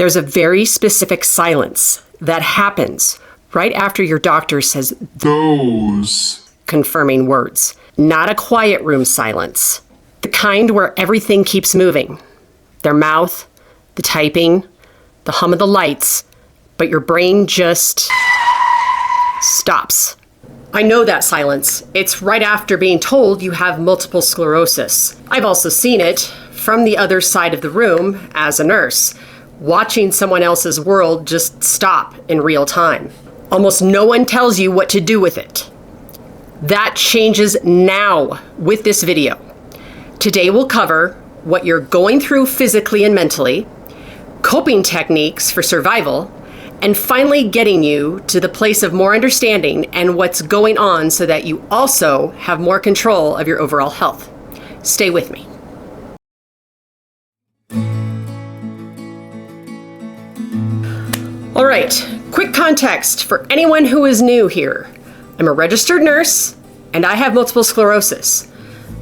There's a very specific silence that happens right after your doctor says those confirming words. Not a quiet room silence. The kind where everything keeps moving. Their mouth, the typing, the hum of the lights, but your brain just stops. I know that silence. It's right after being told you have multiple sclerosis. I've also seen it from the other side of the room as a nurse, watching someone else's world just stop in real time. Almost no one tells you what to do with it. That changes now with this video. Today we'll cover what you're going through physically and mentally, coping techniques for survival, and finally getting you to the place of more understanding and what's going on so that you also have more control of your overall health. Stay with me. All right, quick context for anyone who is new here. I'm a registered nurse and I have multiple sclerosis.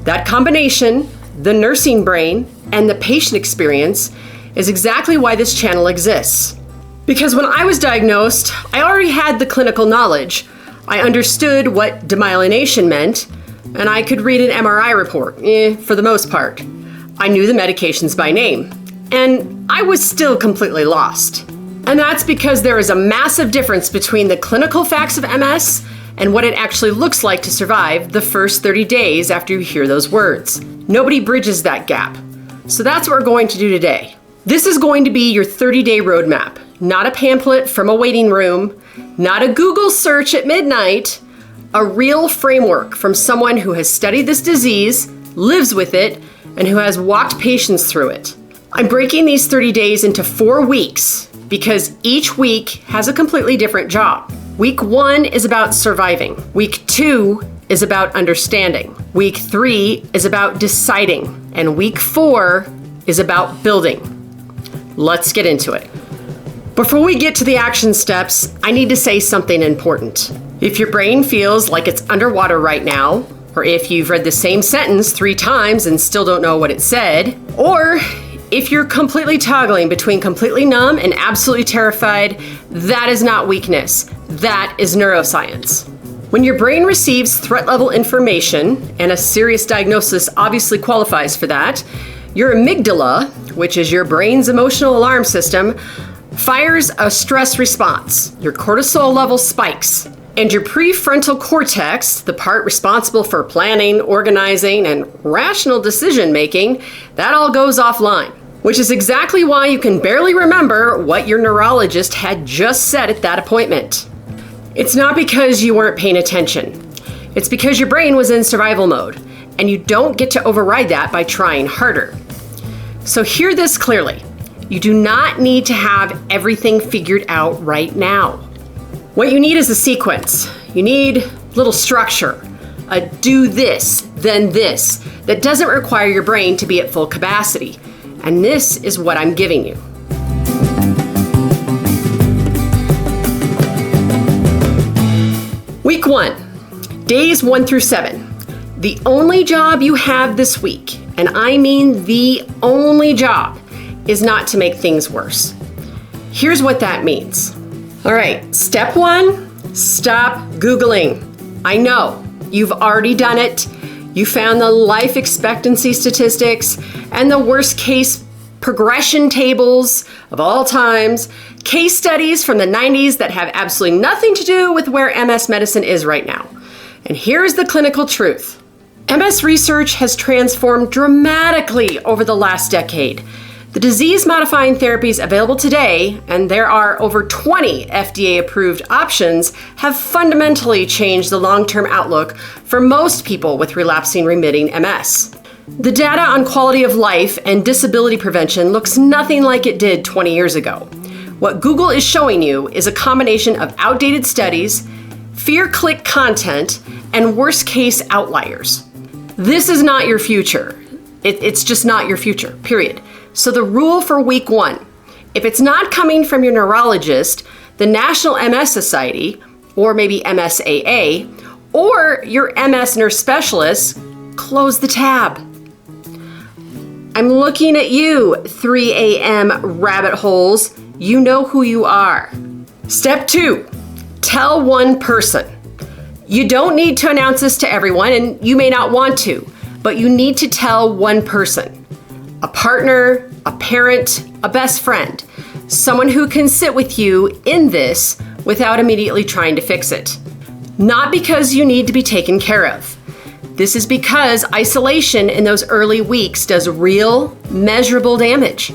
That combination, the nursing brain and the patient experience, is exactly why this channel exists. Because when I was diagnosed, I already had the clinical knowledge. I understood what demyelination meant, and I could read an MRI report, for the most part. I knew the medications by name, and I was still completely lost. And that's because there is a massive difference between the clinical facts of MS and what it actually looks like to survive the first 30 days after you hear those words. Nobody bridges that gap. So that's what we're going to do today. This is going to be your 30-day roadmap. Not a pamphlet from a waiting room, not a Google search at midnight, a real framework from someone who has studied this disease, lives with it, and who has walked patients through it. I'm breaking these 30 days into 4 weeks because each week has a completely different job. Week 1 is about surviving. Week 2 is about understanding. Week 3 is about deciding. And week 4 is about building. Let's get into it. Before we get to the action steps, I need to say something important. If your brain feels like it's underwater right now, or if you've read the same sentence 3 times and still don't know what it said, or if you're completely toggling between completely numb and absolutely terrified, that is not weakness. That is neuroscience. When your brain receives threat level information, and a serious diagnosis obviously qualifies for that, your amygdala, which is your brain's emotional alarm system, fires a stress response. Your cortisol level spikes. And your prefrontal cortex, the part responsible for planning, organizing, and rational decision making, that all goes offline. Which is exactly why you can barely remember what your neurologist had just said at that appointment. It's not because you weren't paying attention. It's because your brain was in survival mode, and you don't get to override that by trying harder. So hear this clearly. You do not need to have everything figured out right now. What you need is a sequence. You need a little structure. A do this, then this, that doesn't require your brain to be at full capacity. And this is what I'm giving you. Week 1, days 1 through 7. The only job you have this week, and I mean the only job, is not to make things worse. Here's what that means. All right, step 1, stop Googling. I know, you've already done it. You found the life expectancy statistics and the worst case progression tables of all times, case studies from the 90s that have absolutely nothing to do with where MS medicine is right now. And here's the clinical truth. MS research has transformed dramatically over the last decade. The disease-modifying therapies available today, and there are over 20 FDA-approved options, have fundamentally changed the long-term outlook for most people with relapsing remitting MS. The data on quality of life and disability prevention looks nothing like it did 20 years ago. What Google is showing you is a combination of outdated studies, fear-click content, and worst-case outliers. This is not your future. It's just not your future, period. So the rule for week 1, if it's not coming from your neurologist, the National MS Society, or maybe MSAA, or your MS nurse specialist, close the tab. I'm looking at you, 3 a.m. rabbit holes. You know who you are. Step 2, tell one person. You don't need to announce this to everyone, and you may not want to, but you need to tell one person. A partner, a parent, a best friend. Someone who can sit with you in this without immediately trying to fix it. Not because you need to be taken care of. This is because isolation in those early weeks does real, measurable damage.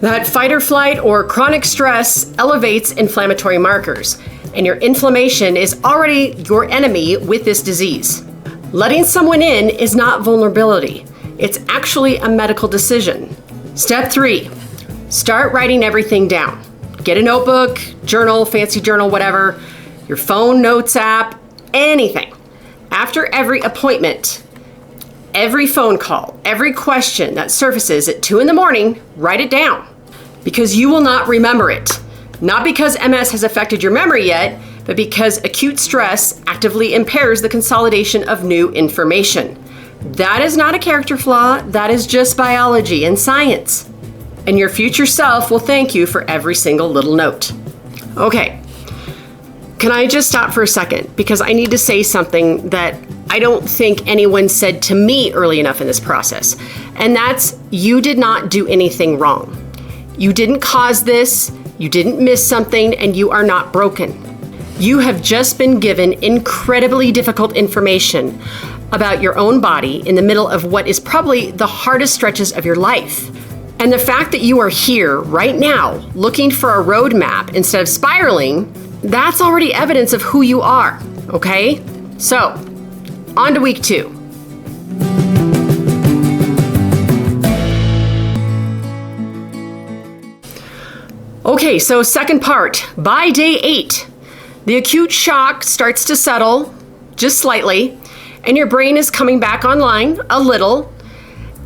That fight or flight or chronic stress elevates inflammatory markers, and your inflammation is already your enemy with this disease. Letting someone in is not vulnerability. It's actually a medical decision. Step 3, start writing everything down. Get a notebook, journal, fancy journal, whatever, your phone notes app, anything. After every appointment, every phone call, every question that surfaces at 2 a.m, write it down. Because you will not remember it. Not because MS has affected your memory yet, but because acute stress actively impairs the consolidation of new information. That is not a character flaw, that is just biology and science. And your future self will thank you for every single little note. Okay. Can I just stop for a second? Because I need to say something that I don't think anyone said to me early enough in this process. And that's, you did not do anything wrong. You didn't cause this, you didn't miss something, and you are not broken. You have just been given incredibly difficult information about your own body in the middle of what is probably the hardest stretches of your life. And the fact that you are here right now looking for a roadmap instead of spiraling, that's already evidence of who you are, okay? So, on to week 2. Okay, so second part. By day 8, the acute shock starts to settle just slightly, and your brain is coming back online a little,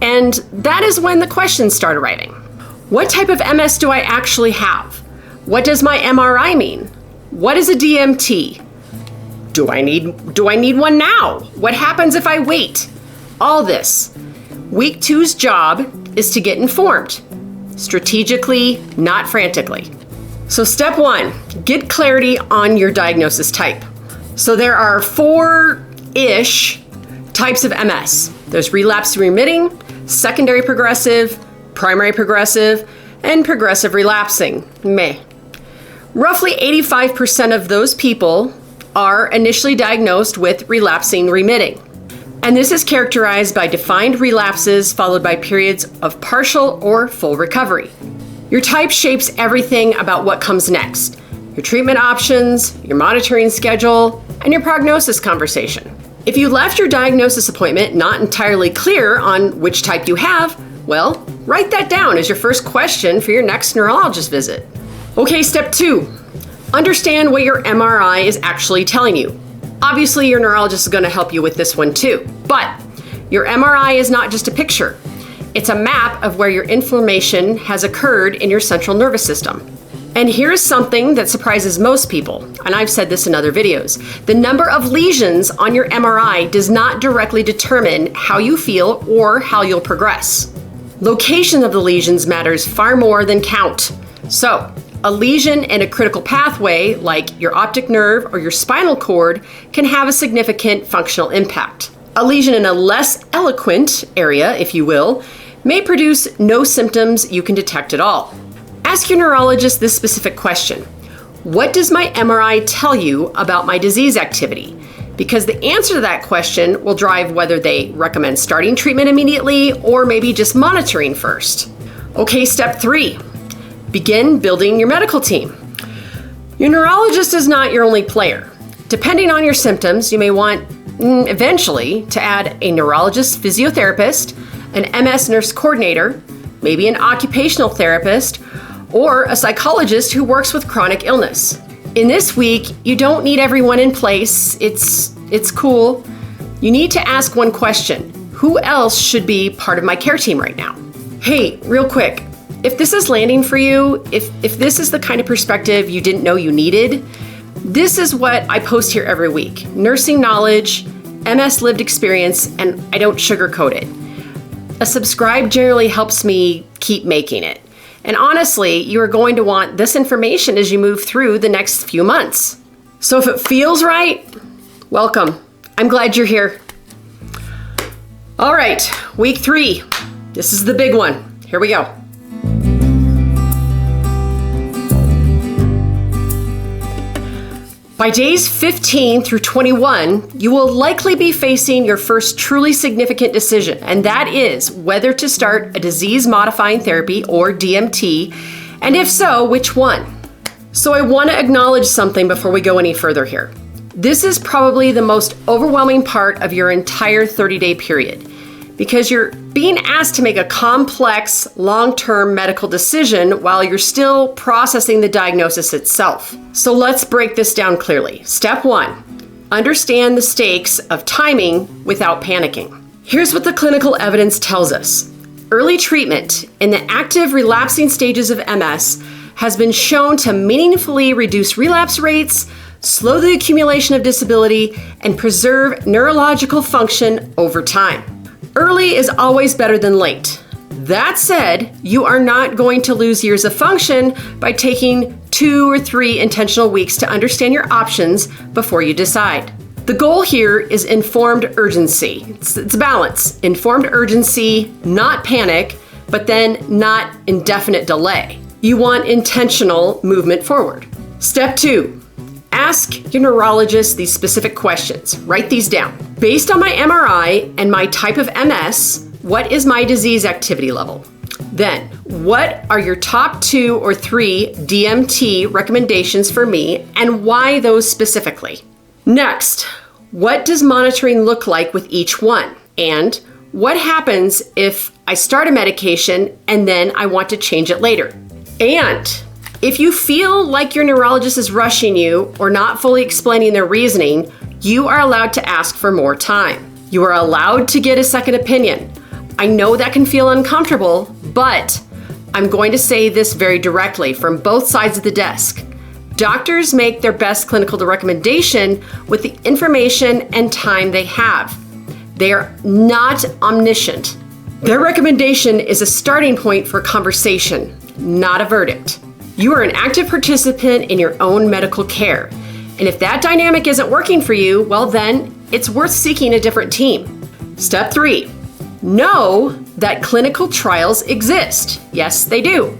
and that is when the questions start arriving. What type of MS do I actually have? What does my MRI mean? What is a DMT? Do I need one now? What happens if I wait? All this. Week 2's job is to get informed. Strategically, not frantically. So step 1, get clarity on your diagnosis type. So there are 4-ish types of MS. There's relapse remitting, secondary progressive, primary progressive, and progressive relapsing. Meh. Roughly 85% of those people are initially diagnosed with relapsing remitting. And this is characterized by defined relapses followed by periods of partial or full recovery. Your type shapes everything about what comes next. Your treatment options, your monitoring schedule, and your prognosis conversation. If you left your diagnosis appointment not entirely clear on which type you have, well, write that down as your first question for your next neurologist visit. Okay, step 2. Understand what your MRI is actually telling you. Obviously, your neurologist is going to help you with this one too, but your MRI is not just a picture. It's a map of where your inflammation has occurred in your central nervous system. And here's something that surprises most people, and I've said this in other videos. The number of lesions on your MRI does not directly determine how you feel or how you'll progress. Location of the lesions matters far more than count. So, a lesion in a critical pathway, like your optic nerve or your spinal cord, can have a significant functional impact. A lesion in a less eloquent area, if you will, may produce no symptoms you can detect at all. Ask your neurologist this specific question. What does my MRI tell you about my disease activity? Because the answer to that question will drive whether they recommend starting treatment immediately or maybe just monitoring first. Okay, step 3. Begin building your medical team. Your neurologist is not your only player. Depending on your symptoms, you may want eventually to add a neurologist physiotherapist, an MS nurse coordinator, maybe an occupational therapist, or a psychologist who works with chronic illness. In this week, you don't need everyone in place. It's cool. You need to ask one question. Who else should be part of my care team right now? Hey, real quick. If this is landing for you, if this is the kind of perspective you didn't know you needed, this is what I post here every week. Nursing knowledge, MS lived experience, and I don't sugarcoat it. A subscribe generally helps me keep making it. And honestly, you are going to want this information as you move through the next few months. So if it feels right, welcome. I'm glad you're here. All right, week 3. This is the big one. Here we go. By days 15 through 21, you will likely be facing your first truly significant decision, and that is whether to start a disease-modifying therapy or DMT, and if so, which one. So I want to acknowledge something before we go any further here. This is probably the most overwhelming part of your entire 30-day period, because you're being asked to make a complex, long-term medical decision while you're still processing the diagnosis itself. So let's break this down clearly. Step 1, understand the stakes of timing without panicking. Here's what the clinical evidence tells us. Early treatment in the active relapsing stages of MS has been shown to meaningfully reduce relapse rates, slow the accumulation of disability, and preserve neurological function over time. Early is always better than late. That said, you are not going to lose years of function by taking 2 or 3 intentional weeks to understand your options before you decide. The goal here is informed urgency. It's balance. Informed urgency, not panic, but then not indefinite delay. You want intentional movement forward. Step 2. Ask your neurologist these specific questions. Write these down. Based on my MRI and my type of MS, what is my disease activity level? Then, what are your top 2 or 3 DMT recommendations for me and why those specifically? Next, what does monitoring look like with each one? And what happens if I start a medication and then I want to change it later? And if you feel like your neurologist is rushing you or not fully explaining their reasoning, you are allowed to ask for more time. You are allowed to get a second opinion. I know that can feel uncomfortable, but I'm going to say this very directly from both sides of the desk. Doctors make their best clinical recommendation with the information and time they have. They are not omniscient. Their recommendation is a starting point for conversation, not a verdict. You are an active participant in your own medical care. And if that dynamic isn't working for you, well then, it's worth seeking a different team. Step 3, know that clinical trials exist. Yes, they do.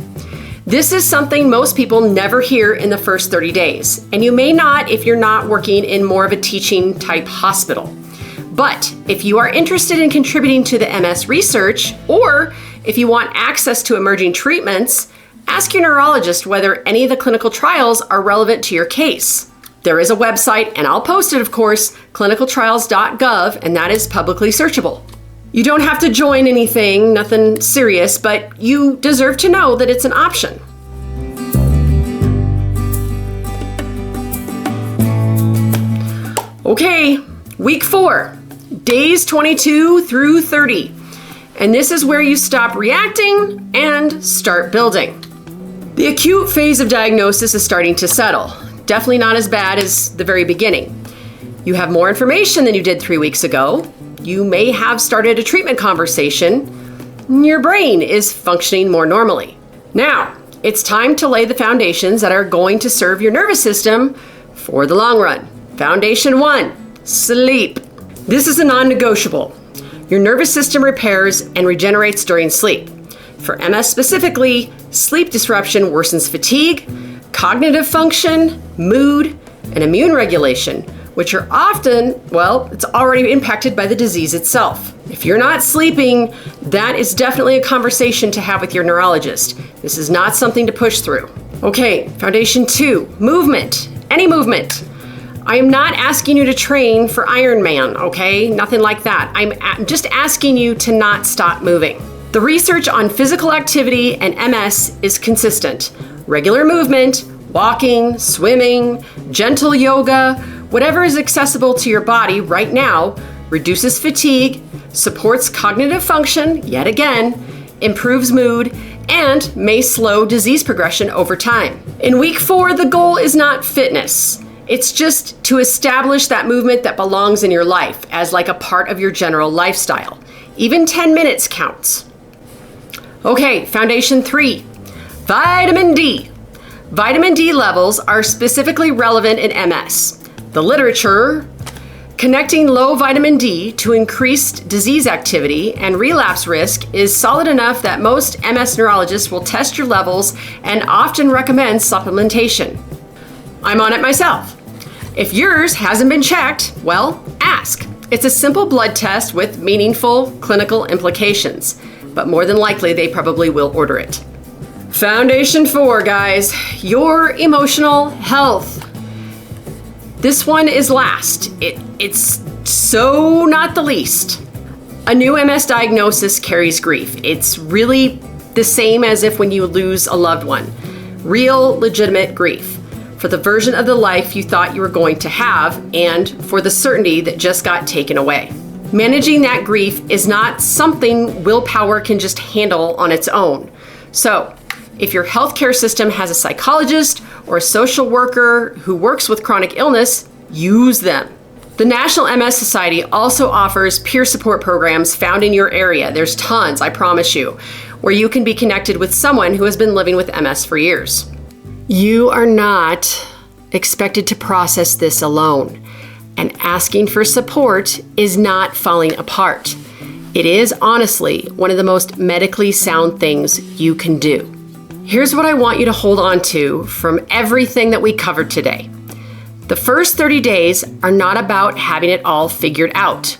This is something most people never hear in the first 30 days. And you may not if you're not working in more of a teaching type hospital. But if you are interested in contributing to the MS research, or if you want access to emerging treatments, ask your neurologist whether any of the clinical trials are relevant to your case. There is a website, and I'll post it, of course, clinicaltrials.gov, and that is publicly searchable. You don't have to join anything, nothing serious, but you deserve to know that it's an option. Okay, week 4, days 22 through 30. And this is where you stop reacting and start building. The acute phase of diagnosis is starting to settle. Definitely not as bad as the very beginning. You have more information than you did 3 weeks ago. You may have started a treatment conversation. Your brain is functioning more normally. Now, it's time to lay the foundations that are going to serve your nervous system for the long run. Foundation 1, sleep. This is a non-negotiable. Your nervous system repairs and regenerates during sleep. For MS specifically, sleep disruption worsens fatigue, cognitive function, mood, and immune regulation, which are often, well, it's already impacted by the disease itself. If you're not sleeping, that is definitely a conversation to have with your neurologist. This is not something to push through. Okay, foundation 2, movement. Any movement. I am not asking you to train for Ironman, okay? Nothing like that. I'm just asking you to not stop moving. The research on physical activity and MS is consistent. Regular movement, walking, swimming, gentle yoga, whatever is accessible to your body right now, reduces fatigue, supports cognitive function, yet again, improves mood, and may slow disease progression over time. In week 4, the goal is not fitness. It's just to establish that movement that belongs in your life as like a part of your general lifestyle. Even 10 minutes counts. Okay, foundation 3, Vitamin D. Vitamin D levels are specifically relevant in MS. The literature connecting low vitamin D to increased disease activity and relapse risk is solid enough that most MS neurologists will test your levels and often recommend supplementation. I'm on it myself. If yours hasn't been checked, well, ask. It's a simple blood test with meaningful clinical implications, but more than likely they probably will order it. Foundation 4, guys, your emotional health. This one is last. It's so not the least. A new MS diagnosis carries grief. It's really the same as if when you lose a loved one. Real, legitimate grief for the version of the life you thought you were going to have and for the certainty that just got taken away. Managing that grief is not something willpower can just handle on its own. So, if your healthcare system has a psychologist or a social worker who works with chronic illness, use them. The National MS Society also offers peer support programs found in your area. There's tons, I promise you, where you can be connected with someone who has been living with MS for years. You are not expected to process this alone, and asking for support is not falling apart. It is honestly one of the most medically sound things you can do. Here's what I want you to hold on to from everything that we covered today. The first 30 days are not about having it all figured out.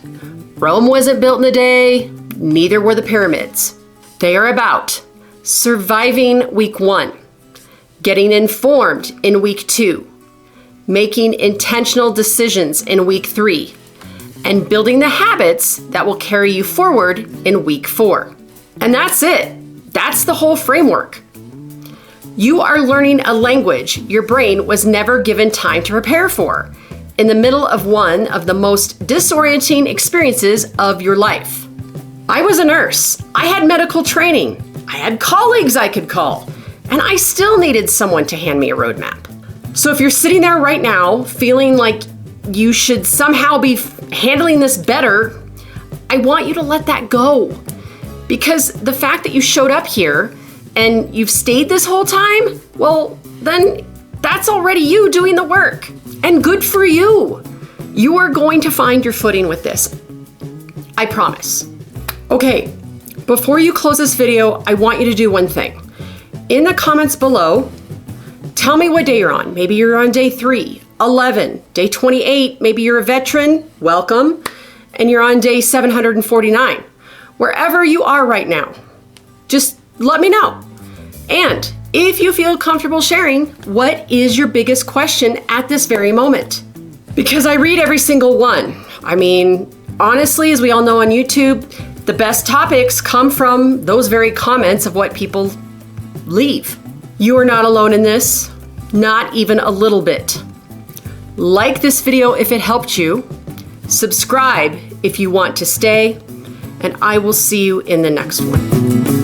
Rome wasn't built in a day, neither were the pyramids. They are about surviving week 1, getting informed in week 2, making intentional decisions in week 3, and building the habits that will carry you forward in week 4. And that's it. That's the whole framework. You are learning a language your brain was never given time to prepare for, in the middle of one of the most disorienting experiences of your life. I was a nurse. I had medical training. I had colleagues I could call, and I still needed someone to hand me a roadmap. So if you're sitting there right now feeling like you should somehow be handling this better, I want you to let that go. Because the fact that you showed up here and you've stayed this whole time, well, then that's already you doing the work. And good for you. You are going to find your footing with this. I promise. Okay, before you close this video, I want you to do one thing. In the comments below, tell me what day you're on. Maybe you're on day 3, 11, day 28, maybe you're a veteran, welcome, and you're on day 749. Wherever you are right now, just let me know. And if you feel comfortable sharing, what is your biggest question at this very moment? Because I read every single one. I mean, honestly, as we all know on YouTube, the best topics come from those very comments of what people leave. You are not alone in this, not even a little bit. Like this video if it helped you, subscribe if you want to stay, and I will see you in the next one.